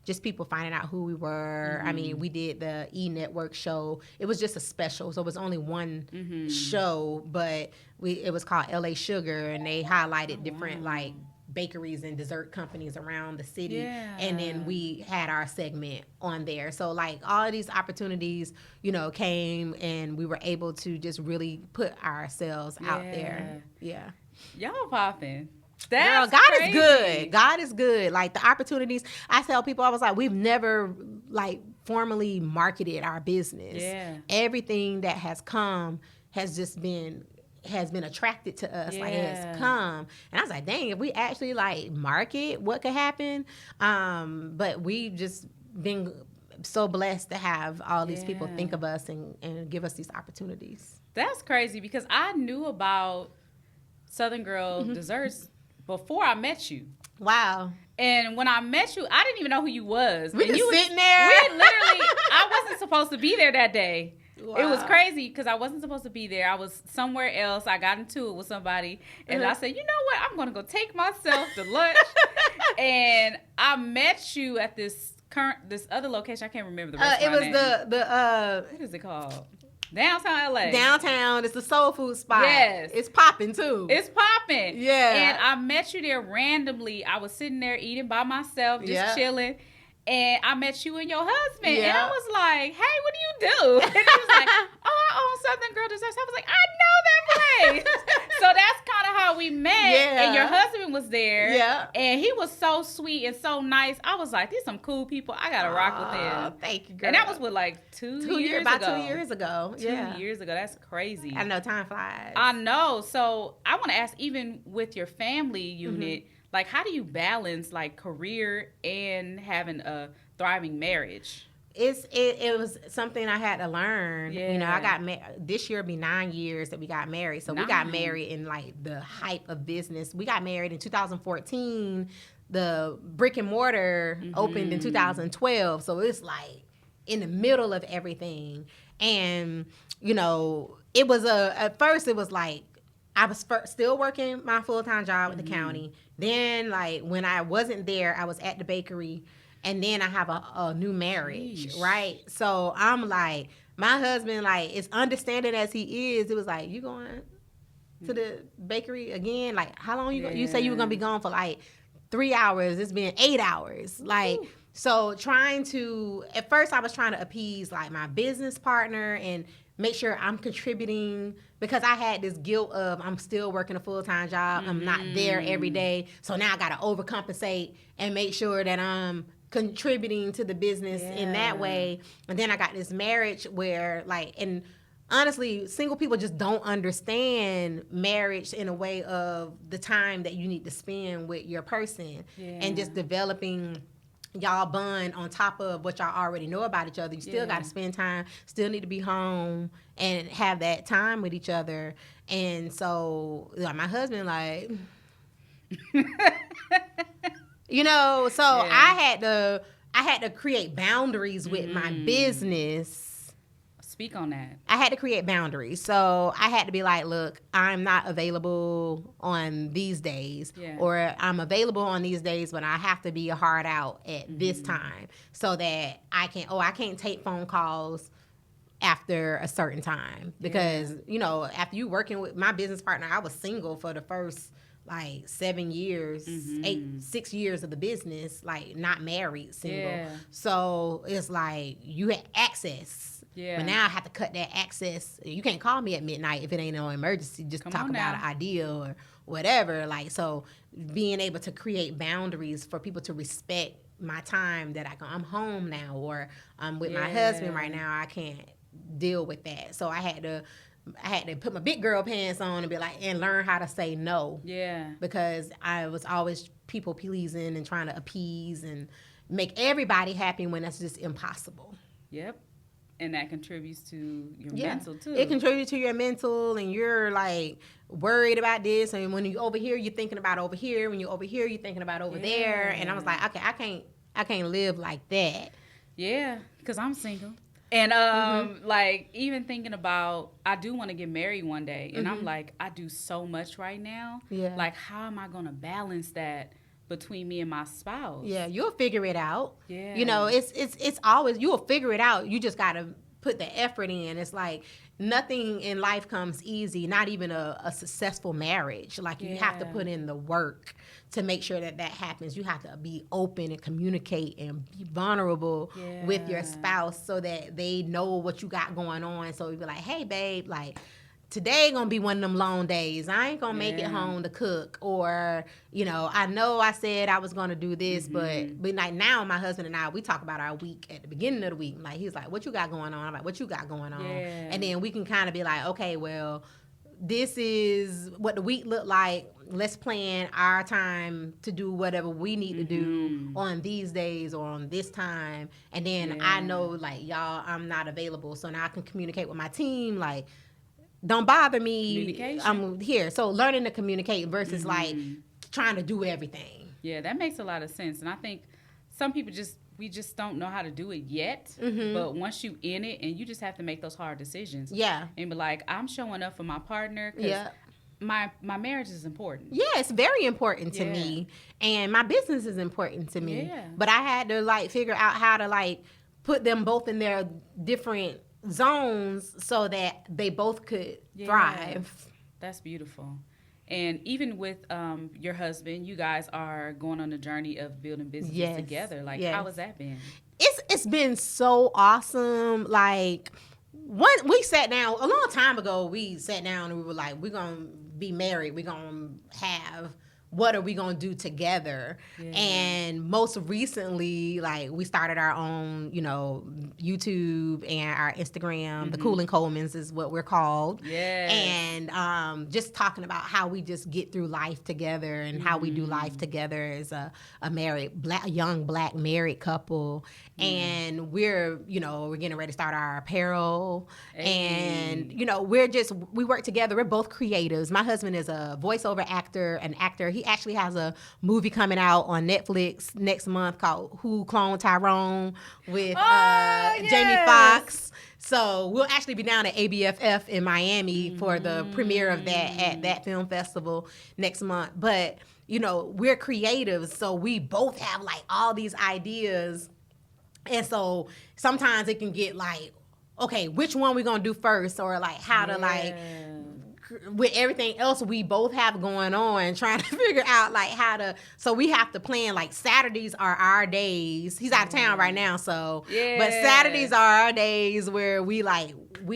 just people finding out who we were. I mean, we did the E-Network show. It was just a special, so it was only one show, but it was called LA Sugar, and they highlighted different like bakeries and dessert companies around the city. Yeah. And then we had our segment on there. So like all of these opportunities, you know, came, and we were able to just really put ourselves out there. Yeah. Y'all popping. Girl, God is good. God is good. Like the opportunities, I tell people, I was like, we've never like formally marketed our business. Yeah. Everything that has come has just been attracted to us. Like it has come. And I was like, dang, if we actually like market, what could happen? But we've just been so blessed to have all these people think of us and give us these opportunities. That's crazy, because I knew about Southern Girl Desserts before I met you. Wow. And when I met you, I didn't even know who you was. We just sitting there. I wasn't supposed to be there that day. Wow. It was crazy because I wasn't supposed to be there. I was somewhere else. I got into it with somebody, and I said, you know what? I'm going to go take myself to lunch. And I met you at this other location. I can't remember the restaurant It was name. what is it called? Downtown LA. Downtown. It's the soul food spot. Yes. It's popping too. It's popping. Yeah. And I met you there randomly. I was sitting there eating by myself, just chilling. And I met you and your husband. And I was like, hey, what do you do? And he was like, oh, I own Southern Girl Desserts. I was like, I know that place. So that's kind of how we met. Yeah. And your husband was there. Yeah. And he was so sweet and so nice. I was like, these some cool people. I got to rock with them. Thank you, girl. And that was with like 2 years ago. About 2 years ago. 2 years ago. That's crazy. I know, time flies. I know. So I want to ask, even with your family unit, like, how do you balance like career and having a thriving marriage? It was something I had to learn. Yeah. You know, I got this year will be 9 years that we got married. So we got married in like the height of business. We got married in 2014. The brick and mortar opened in 2012. So it's like in the middle of everything. And, you know, it was at first it was like, I was still working my full-time job with the county. Then, like, when I wasn't there, I was at the bakery. And then I have a new marriage, right? So I'm like, my husband, like, as understanding as he is, it was like, you going to the bakery again? Like, how long you say you were going to be gone for, like, 3 hours. It's been 8 hours. Like, so at first I was trying to appease, like, my business partner and make sure I'm contributing, because I had this guilt of I'm still working a full-time job. I'm not there every day. So now I got to overcompensate and make sure that I'm contributing to the business in that way. And then I got this marriage where, like, and honestly, single people just don't understand marriage in a way of the time that you need to spend with your person and just developing y'all bond on top of what y'all already know about each other. You still got to spend time, still need to be home and have that time with each other. And so, like, my husband, like, you know, so I had to create boundaries with my business. Speak on that. I had to create boundaries. So I had to be like, look, I'm not available on these days, or I'm available on these days, but I have to be hard out at this time so that I can't take phone calls after a certain time, because after you working with my business partner, I was single for the first like 7 years, 6 years of the business, like not married, single. So it's like you had access. But now I have to cut that access. You can't call me at midnight if it ain't no emergency, just to talk about an idea or whatever. Like, so being able to create boundaries for people to respect my time that I'm home now, or I'm with my husband right now, I can't deal with that. So I had to put my big girl pants on and be like, and learn how to say no. Yeah. Because I was always people pleasing and trying to appease and make everybody happy when that's just impossible. Yep. And that contributes to your mental too. It contributes to your mental, and you're like worried about this, and when you're over here, you're thinking about over here. When you're over here, you're thinking about over there. And I was like, okay, I can't live like that. Yeah, because I'm single. And like even thinking about, I do want to get married one day, and I'm like, I do so much right now. Yeah. Like, how am I gonna balance that between me and my spouse? Yeah, you'll figure it out. Yeah, it's always, you'll figure it out. You just gotta put the effort in. It's like nothing in life comes easy. Not even a successful marriage. Like you have to put in the work to make sure that happens. You have to be open and communicate and be vulnerable with your spouse so that they know what you got going on. So you be like, hey, babe, like, today gonna be one of them long days. I ain't gonna make it home to cook, or I know I said I was gonna do this, but like now my husband and I, we talk about our week at the beginning of the week. Like he's like, "What you got going on?" I'm like, "What you got going on?" And then we can kind of be like, "Okay, well, this is what the week looked like. Let's plan our time to do whatever we need to do on these days or on this time." And then I know, like, y'all, I'm not available, so now I can communicate with my team, like, don't bother me. I'm here. So learning to communicate versus like trying to do everything. Yeah, that makes a lot of sense. And I think some people we just don't know how to do it yet. But once you in it, and you just have to make those hard decisions. Yeah. And be like, I'm showing up for my partner because my marriage is important. Yeah, it's very important to me. And my business is important to me. Yeah. But I had to like figure out how to like put them both in their different zones so that they both could thrive. That's beautiful. And even with your husband, you guys are going on a journey of building businesses together. Like, how has that been? It's been so awesome. Like, we sat down a long time ago. We sat down and we were like, we're gonna be married. We're gonna have, what are we going to do together? And most recently, like, we started our own, YouTube and our Instagram. The Cool and Colemans is what we're called. And just talking about how we just get through life together and how we do life together as a married, young black married couple. And we're getting ready to start our apparel. And, we work together. We're both creatives. My husband is a voiceover actor, an actor. He actually has a movie coming out on Netflix next month called Who Cloned Tyrone with Jamie Foxx. So we'll actually be down at ABFF in Miami for the premiere of that at that film festival next month. But, we're creatives, so we both have like all these ideas. And so sometimes it can get like, okay, which one we gonna do first, or like how to like, with everything else we both have going on, trying to figure out like how to, so we have to plan, like Saturdays are our days. He's out of town right now, so but Saturdays are our days where we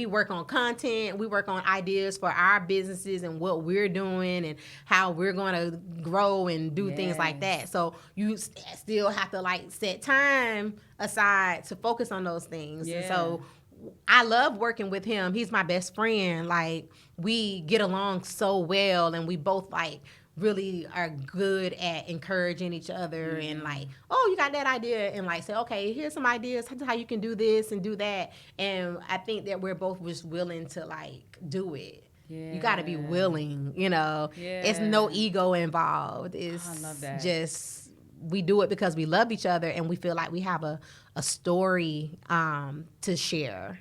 work on content, we work on ideas for our businesses and what we're doing and how we're going to grow and do things like that. So you still have to like set time aside to focus on those things. And so I love working with him. He's my best friend. Like, we get along so well, and we both like really are good at encouraging each other and like, oh, you got that idea, and like say, okay, here's some ideas how you can do this and do that. And I think that we're both just willing to like do it. You got to be willing, It's no ego involved. It's, I love that. Just we do it because we love each other and we feel like we have a story to share,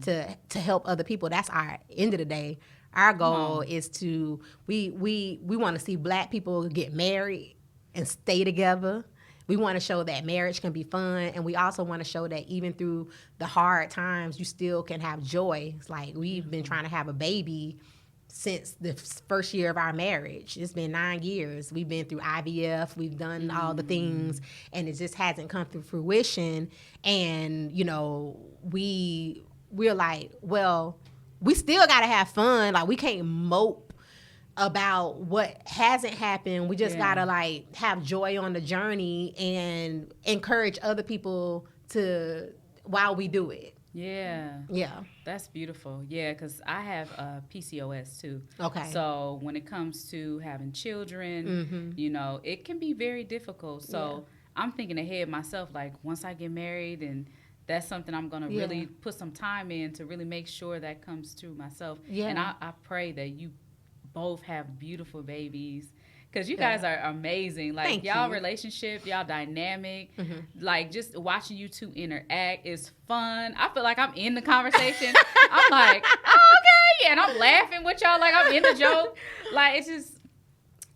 to help other people. That's our end of the day. Our goal is to we want to see Black people get married and stay together. We want to show that marriage can be fun, and we also want to show that even through the hard times, you still can have joy. It's like we've been trying to have a baby since the first year of our marriage. It's been 9 years. We've been through IVF. We've done all the things, and it just hasn't come to fruition. And, you know, we're like, well, we still got to have fun. Like, we can't mope about what hasn't happened. We just got to, like, have joy on the journey and encourage other people to while we do it. Yeah. That's beautiful. Yeah, because I have PCOS too. Okay. So when it comes to having children, you know, it can be very difficult. So I'm thinking ahead myself, like once I get married, and that's something I'm going to really put some time in to really make sure that comes to myself. Yeah. And I pray that you both have beautiful babies. Because you guys are amazing. Like, Thank y'all you. relationship, y'all dynamic. Like, just watching you two interact is fun. I feel like I'm in the conversation. I'm like, oh, okay. And I'm laughing with y'all like I'm in the joke. Like,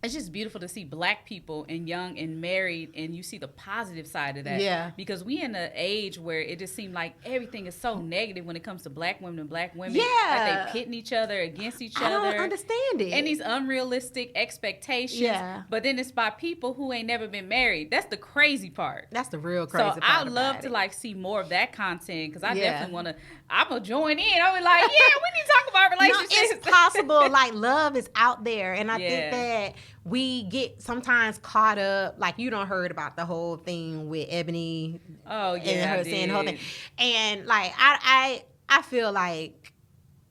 it's just beautiful to see Black people and young and married, and you see the positive side of that. Yeah. Because we in an age where it just seems like everything is so negative when it comes to Black women and Black women. Yeah. Like they pitting each other against each other. I don't understand it. And these unrealistic expectations. Yeah. But then it's by people who ain't never been married. That's the crazy part. That's the real crazy part. So I love to like see more of that content, because I definitely want to. I'm gonna join in. I'll be like, yeah, we need to talk about relationships. No, it's possible. Like, love is out there, and I think that we get sometimes caught up. Like, you done heard about the whole thing with Ebony. Oh yeah, and her saying the whole thing. And like, I feel like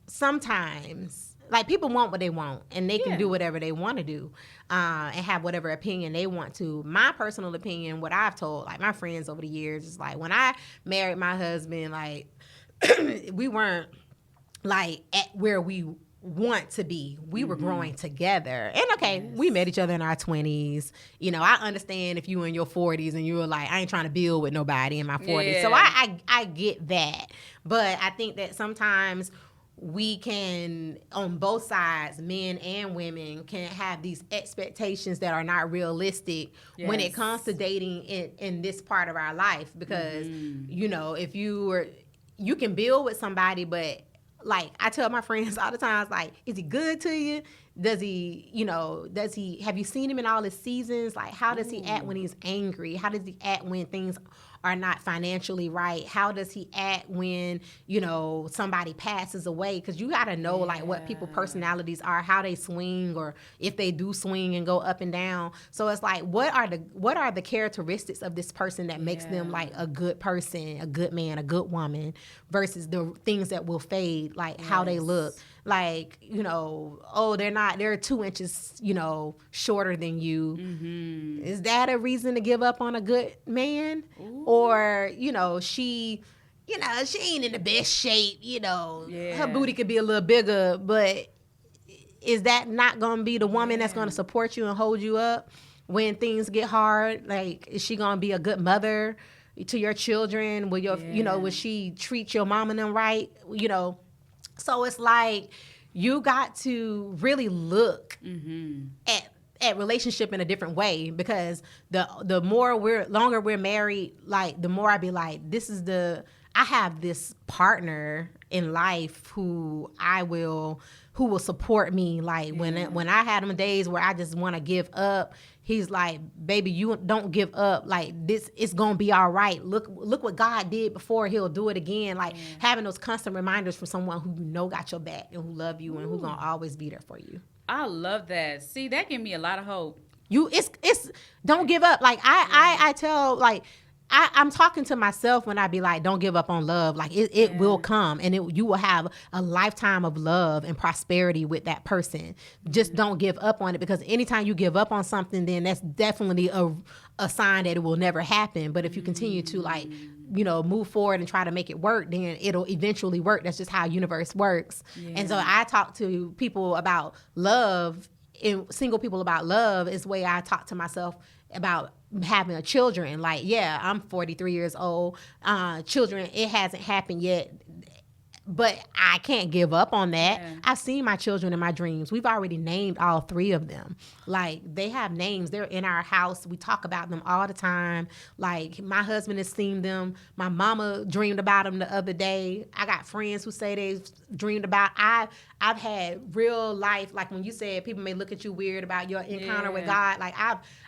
sometimes, like, people want what they want, and they can do whatever they want to do, and have whatever opinion they want to. My personal opinion, what I've told like my friends over the years, is like, when I married my husband, like we weren't like at where we want to be. We were growing together. And we met each other in our 20s. You know, I understand if you were in your 40s and you were like, I ain't trying to build with nobody in my 40s. Yeah. So I get that. But I think that sometimes we can, on both sides, men and women, can have these expectations that are not realistic when it comes to dating in this part of our life. Because, you know, if you can build with somebody, but like I tell my friends all the time, like, is he good to you? Have you seen him in all his seasons? Like, how does he act when he's angry? How does he act when things are not financially right? How does he act when, you know, somebody passes away? Because you got to know, like, what people's personalities are, how they swing, or if they do swing and go up and down. So it's like, what are the characteristics of this person that makes them, like, a good person, a good man, a good woman, versus the things that will fade, like how they look. Like, you know, they're 2 inches, you know, shorter than you. Is that a reason to give up on a good man? Ooh. Or, you know, she ain't in the best shape, you know, her booty could be a little bigger, but is that not going to be the woman that's going to support you and hold you up when things get hard? Like, is she going to be a good mother to your children? Will will she treat your mom and them right? You know, so it's like, you got to really look at relationship in a different way, because the longer we're married, like, the more I be like, I have this partner in life who will support me. Like, when I had them days where I just want to give up, he's like, baby, you don't give up. Like, this is going to be all right. Look what God did before, he'll do it again. Like, having those constant reminders from someone who you know got your back and who love you and who's going to always be there for you. I love that. See, that gives me a lot of hope. It's don't give up. Like, I tell, like, I'm talking to myself when I be like, don't give up on love. Like, it will come, and you will have a lifetime of love and prosperity with that person. Just don't give up on it, because anytime you give up on something, then that's definitely a sign that it will never happen. But if you continue to, like, you know, move forward and try to make it work, then it'll eventually work. That's just how universe works. Yeah. And so I talk to people about love, and single people about love is the way I talk to myself about having a children. Like, yeah, I'm 43 years old. Children, it hasn't happened yet. But I can't give up on that. Yeah. I've seen my children in my dreams. We've already named all 3 of them. Like, they have names. They're in our house. We talk about them all the time. Like, my husband has seen them. My mama dreamed about them the other day. I got friends who say they've dreamed about. I've had real life, like when you said people may look at you weird about your encounter with God. Like,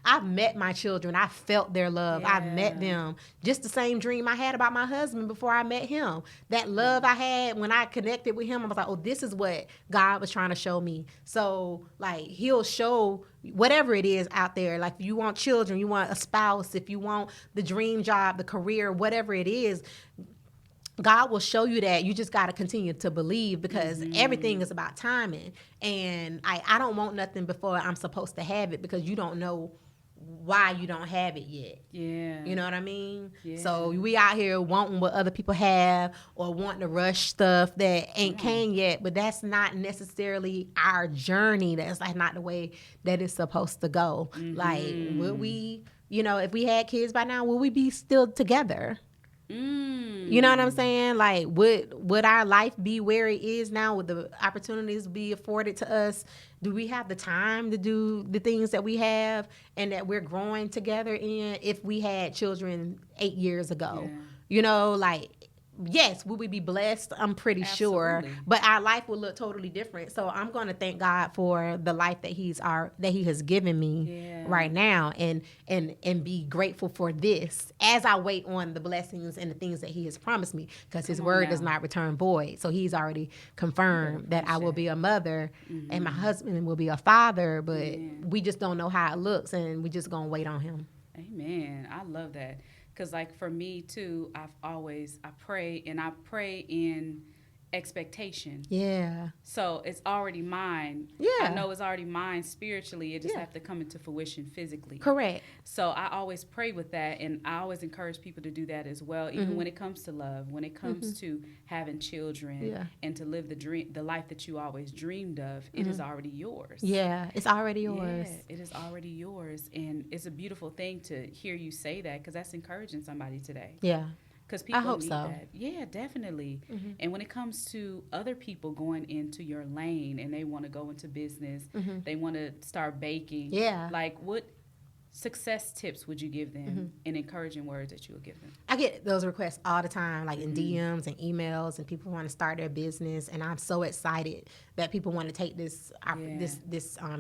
I've met my children. I felt their love. I've met them. Just the same dream I had about my husband before I met him. That love I had when I connected with him, I was like, oh, this is what God was trying to show me. So, like, he'll show whatever it is out there. Like, if you want children, you want a spouse, if you want the dream job, the career, whatever it is, God will show you that. You just got to continue to believe, because everything is about timing. And I don't want nothing before I'm supposed to have it, because you don't know why you don't have it yet. Yeah. You know what I mean? Yeah. So we out here wanting what other people have, or wanting to rush stuff that ain't came yet, but that's not necessarily our journey. That's like not the way that it's supposed to go. Like, would we, if we had kids by now, would we be still together? You know what I'm saying? Like, would our life be where it is now? Would the opportunities be afforded to us? Do we have the time to do the things that we have and that we're growing together in if we had children 8 years ago? Yeah. Yes, would we be blessed? I'm pretty sure, but our life will look totally different. So I'm going to thank God for the life that He has given me right now, and be grateful for this as I wait on the blessings and the things that He has promised me, because His word does not return void. So He's already confirmed that I will be a mother and my husband will be a father, but we just don't know how it looks, and we just going to wait on Him. Amen. I love that. Because, like, for me, too, I pray in expectation. Yeah. So it's already mine. Yeah. I know it's already mine spiritually. It just have to come into fruition physically. Correct. So I always pray with that, and I always encourage people to do that as well, even when it comes to love, when it comes to having children and to live the life that you always dreamed of. It is already yours. Yeah, it's already yours. Yeah, it is already yours, and it's a beautiful thing to hear you say that, because that's encouraging somebody today. Yeah. Because people need that. Yeah, definitely. And when it comes to other people going into your lane and they want to go into business, they want to start baking. Yeah. Like, what success tips would you give them and encouraging words that you would give them? I get those requests all the time, like in DMs and emails, and people want to start their business. And I'm so excited that people want to take this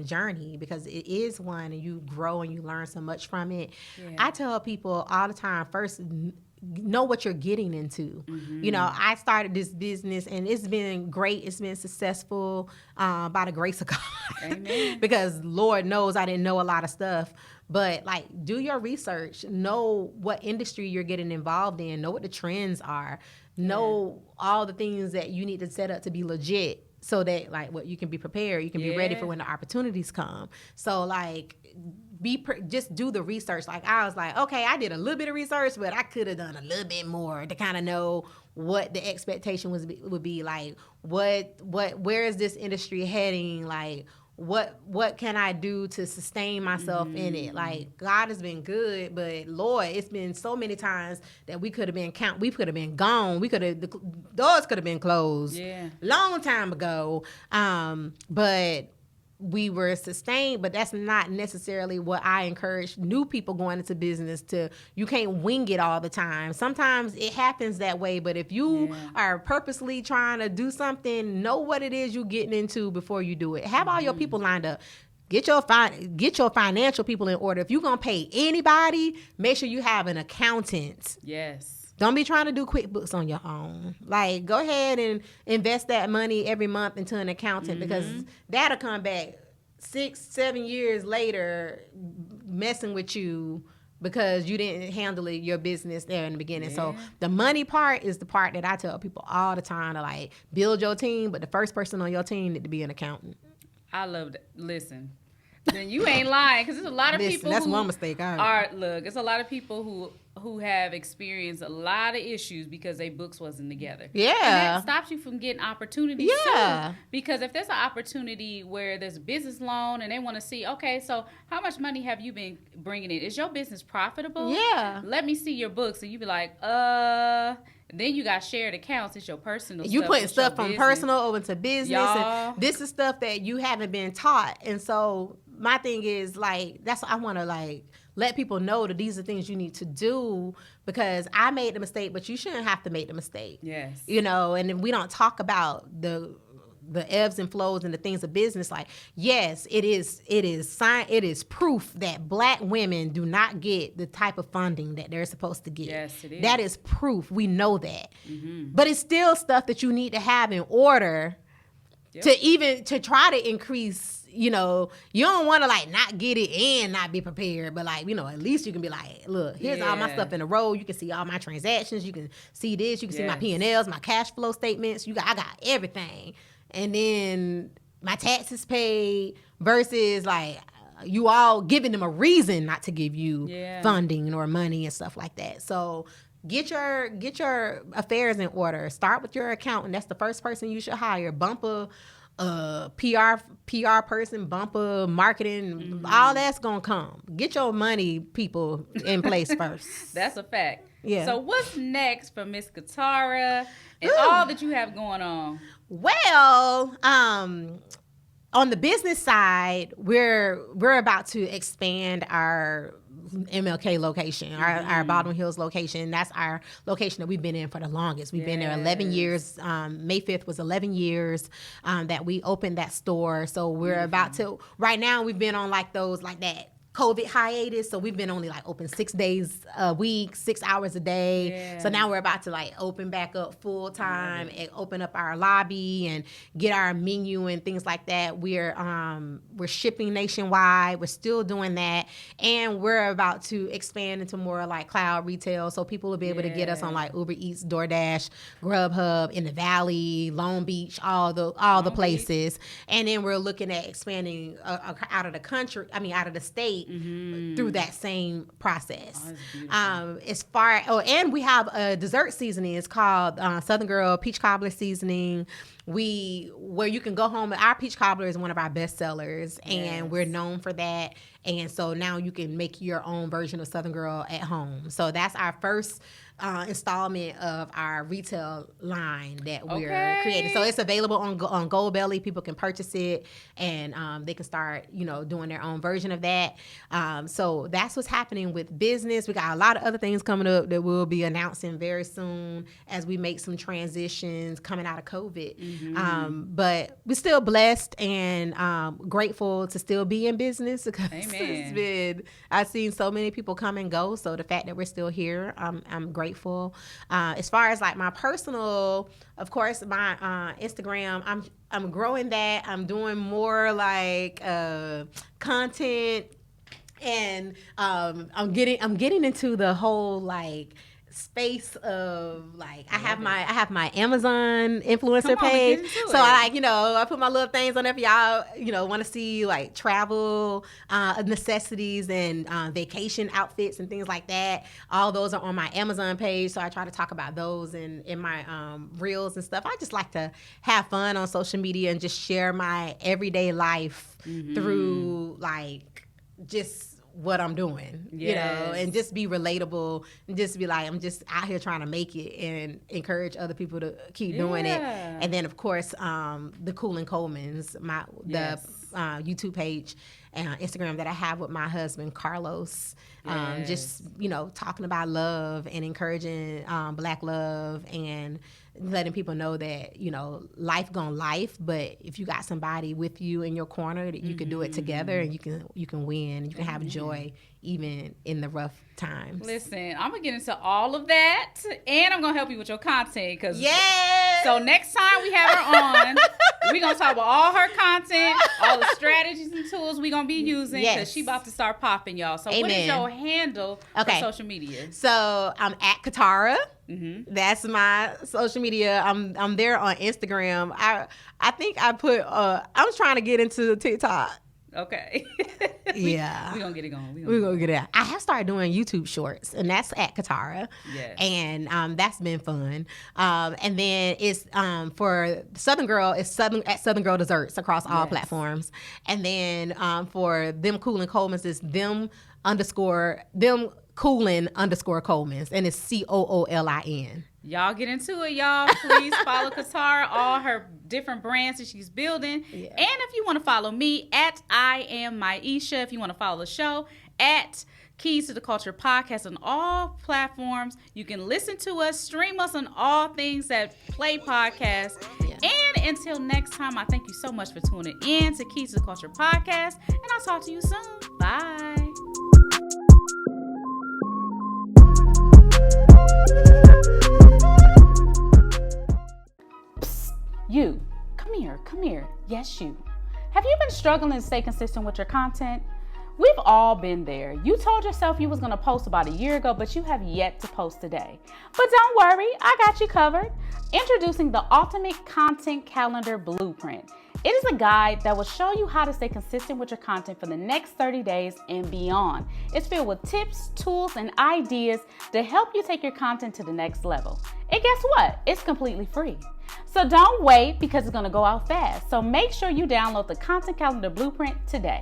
journey, because it is one, and you grow and you learn so much from it. Yeah. I tell people all the time, first, know what you're getting into. I started this business, and it's been great. It's been successful by the grace of God. Amen. Because Lord knows I didn't know a lot of stuff. But, like, do your research. Know what industry you're getting involved in. Know what the trends are. Know all the things that you need to set up to be legit, so that, like, you can be prepared. You can be ready for when the opportunities come. So, like, just do the research. Like, I was like, okay, I did a little bit of research, but I could have done a little bit more to kind of know what the expectation would be. Like, where is this industry heading? Like, what can I do to sustain myself in it? Like, God has been good, but Lord, it's been so many times that we could have been gone. The doors could have been closed long time ago. But we were sustained, but that's not necessarily what I encourage new people going into business to. You can't wing it all the time. Sometimes it happens that way, but if you are purposely trying to do something, know what it is you're getting into before you do it. Have all your people lined up. Get your financial people in order. If you're going to pay anybody, make sure you have an accountant. Yes. Don't be trying to do QuickBooks on your own. Like, go ahead and invest that money every month into an accountant, because that'll come back 6-7 years later messing with you because you didn't handle your business there in the beginning. Yeah. So the money part is the part that I tell people all the time to, like, build your team, but the first person on your team need to be an accountant. I love that. Listen, then you ain't lying, because there's a lot of people that's who one mistake it's a lot of people who have experienced a lot of issues because their books wasn't together. Yeah. And that stops you from getting opportunities Yeah. too. Because if there's an opportunity where there's a business loan and they want to see, okay, so how much money have you been bringing in? Is your business profitable? Yeah. Let me see your books. And you be like, then you got shared accounts. It's your personal you stuff. putting stuff from personal over to business. Y'all. And this is stuff that you haven't been taught. And so my thing is, like, that's what I want to, like, let people know that these are things you need to do, because I made the mistake, but you shouldn't have to make the mistake. Yes. You know, and we don't talk about the ebbs and flows and the things of business. Like, yes, it is proof that Black women do not get the type of funding that they're supposed to get. Yes, it is. That is proof. We know that. Mm-hmm. But it's still stuff that you need to have in order to try to increase. You know, you don't want to, like, not get it and not be prepared, but, like, you know, at least you can be like, look, here's all my stuff in a row. You can see all my transactions. You can see this. You can see my P&Ls, my cash flow statements. I got everything. And then my taxes paid versus, like, you all giving them a reason not to give you funding or money and stuff like that. So get your affairs in order. Start with your accountant. That's the first person you should hire. Bump a PR person, bump a marketing, all that's gonna come. Get your money people in place first. That's a fact. Yeah. So what's next for Miss Catarah and all that you have going on? Well, on the business side, we're about to expand our MLK location, our Baldwin Hills location. That's our location that we've been in for the longest. We've been there 11 years. May 5th was 11 years that we opened that store. So we're about to, right now we've been on like that COVID hiatus, so we've been only like open 6 days a week, 6 hours a day. Yeah. So now we're about to like open back up full time and open up our lobby and get our menu and things like that. We're shipping nationwide. We're still doing that, and we're about to expand into more like cloud retail, so people will be able to get us on like Uber Eats, DoorDash, Grubhub in the Valley, Long Beach, all the places. And then we're looking at expanding out of the state. Through that same process. And we have a dessert seasoning. It's called Southern Girl Peach Cobbler Seasoning. Where you can go home. Our peach cobbler is one of our best sellers, and we're known for that. And so now you can make your own version of Southern Girl at home. So that's our first installment of our retail line that we're creating. So it's available on Goldbelly. People can purchase it, and they can start, doing their own version of that. So that's what's happening with business. We got a lot of other things coming up that we'll be announcing very soon as we make some transitions coming out of COVID. But we're still blessed and grateful to still be in business, because I've seen so many people come and go. So the fact that we're still here, I'm grateful. As far as like my personal, of course, my Instagram, I'm growing that. I'm doing more like content, and I'm getting into the whole like space of like I have my Amazon influencer page, so I put my little things on there for y'all want to see like travel necessities and vacation outfits and things like that. All those are on my Amazon page, so I try to talk about those in my reels and stuff. I just like to have fun on social media and just share my everyday life through like just what I'm doing, and just be relatable and just be like, I'm just out here trying to make it and encourage other people to keep doing it. And then of course, the Coleman's, the YouTube page and Instagram that I have with my husband, Carlos, just, talking about love and encouraging Black love and letting people know that, life gon' life, but if you got somebody with you in your corner, that you can do it together, and you can win, you can have joy even in the rough times. Listen, I'm gonna get into all of that, and I'm gonna help you with your content, because so next time we have her on, we're gonna talk about all her content, all the strategies and tools we're gonna be using, because she about to start popping, y'all. So what is your handle for social media? So I'm at Catarah. That's my social media. I'm there on Instagram. I think I put I was trying to get into TikTok. Okay. Yeah. We're going to get it going. We're going to get it out. I have started doing YouTube shorts, and that's at Catarah. Yes. And that's been fun. And then it's for Southern Girl, it's at Southern Girl Desserts across all platforms. And then for them Coolin Coleman's, it's them Coolin _ Coleman's, and it's COOLIN. Y'all get into it, y'all. Please follow Catarah, all her different brands that she's building. Yeah. And if you want to follow me, at I Am Maisha. If you want to follow the show, at Keys to the Culture Podcast on all platforms. You can listen to us, stream us on all things that play podcasts. Yeah. And until next time, I thank you so much for tuning in to Keys to the Culture Podcast. And I'll talk to you soon. Bye. You, come here. Yes, you. Have you been struggling to stay consistent with your content? We've all been there. You told yourself you was going to post about a year ago, but you have yet to post today. But don't worry, I got you covered. Introducing the Ultimate Content Calendar Blueprint. It is a guide that will show you how to stay consistent with your content for the next 30 days and beyond. It's filled with tips, tools, and ideas to help you take your content to the next level. And guess what? It's completely free. So don't wait because it's going to go out fast. So make sure you download the Content Calendar Blueprint today.